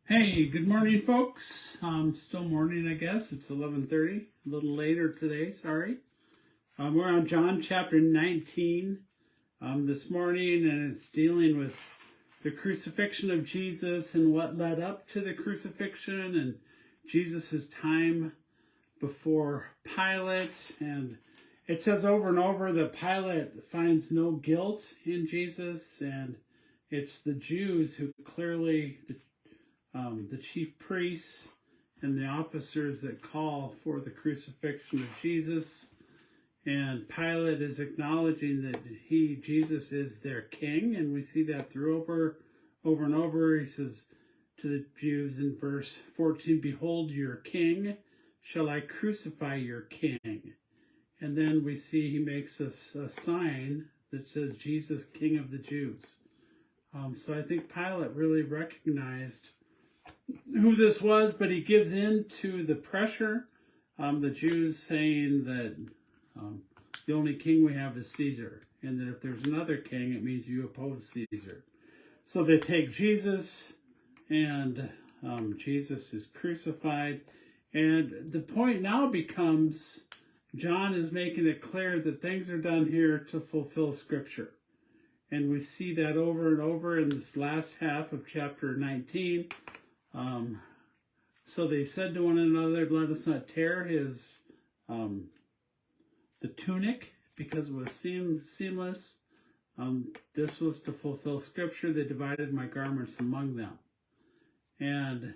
Hey, good morning, folks. Still morning, I guess. It's 11:30. A little later today. Sorry. We're on John chapter 19 this morning, and it's dealing with the crucifixion of Jesus and what led up to the crucifixion and Jesus's time before Pilate. And it says over and over that Pilate finds no guilt in Jesus, and it's the Jews who clearly, the chief priests and the officers that call for the crucifixion of Jesus. And Pilate is acknowledging that Jesus is their king, and we see that through over and over. He says to the Jews in verse 14, "Behold your king, shall I crucify your king?" And then we see he makes us a sign that says Jesus, King of the Jews. So I think Pilate really recognized who this was, but he gives in to the pressure. The Jews saying that the only king we have is Caesar, and that if there's another king, it means you oppose Caesar. So they take Jesus, and Jesus is crucified. And the point now becomes John is making it clear that things are done here to fulfill Scripture. And we see that over and over in this last half of chapter 19. So they said to one another, "Let us not tear his the tunic, because it was seamless. This was to fulfill Scripture. They divided my garments among them." And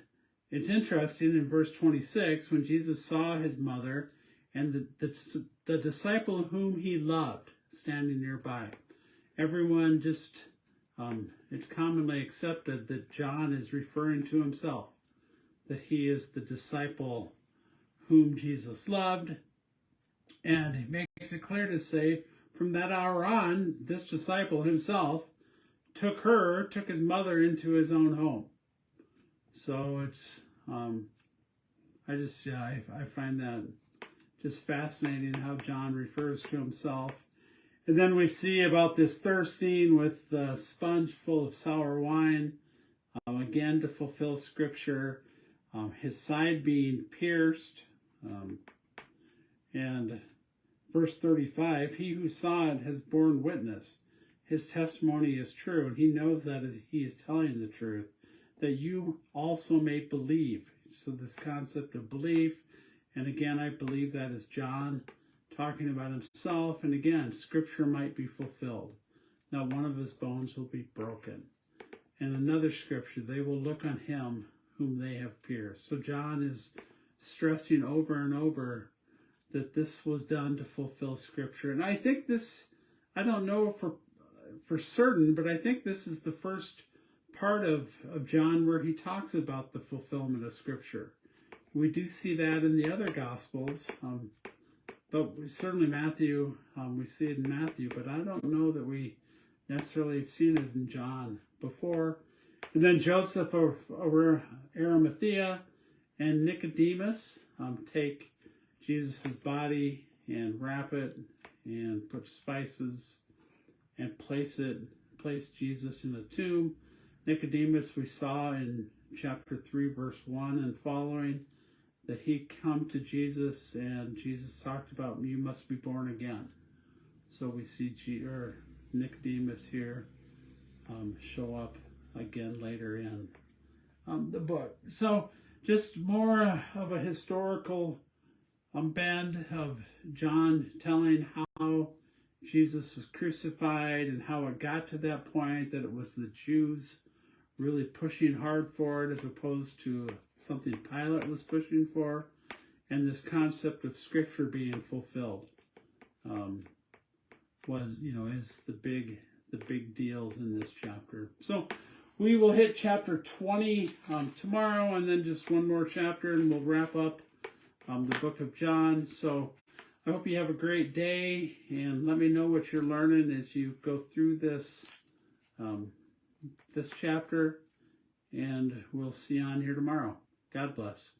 it's interesting in verse 26, when Jesus saw his mother and the disciple whom he loved standing nearby. Everyone just, it's commonly accepted that John is referring to himself, that he is the disciple whom Jesus loved. And he makes it clear to say, from that hour on, this disciple himself took his mother into his own home. So it's, I find that just fascinating how John refers to himself. And then we see about this thirsting with the sponge full of sour wine, again to fulfill Scripture, his side being pierced, and verse 35, "He who saw it has borne witness. His testimony is true," and he knows that as he is telling the truth, "that you also may believe." So this concept of belief, and again, I believe that is John talking about himself, and again, Scripture might be fulfilled. Not one of his bones will be broken. And another Scripture, "They will look on him whom they have pierced." So John is stressing over and over that this was done to fulfill Scripture. And I think this, I don't know for certain, but I think this is the first part of John where he talks about the fulfillment of Scripture. We do see that in the other Gospels, but certainly Matthew, we see it in Matthew, but I don't know that we necessarily have seen it in John before. And then Joseph of Arimathea and Nicodemus take Jesus' body and wrap it and put spices and place Jesus in a tomb. Nicodemus, we saw in chapter 3, verse 1 and following, that he come to Jesus, and Jesus talked about, "You must be born again." So we see Nicodemus here show up again later in the book. So just more of a historical bend of John telling how Jesus was crucified and how it got to that point, that it was the Jews really pushing hard for it as opposed to something Pilate was pushing for, and this concept of Scripture being fulfilled is the big deals in this chapter. So we will hit chapter 20 tomorrow, and then just one more chapter, and we'll wrap up the book of John. So I hope you have a great day, and let me know what you're learning as you go through this chapter, and we'll see you on here tomorrow. God bless.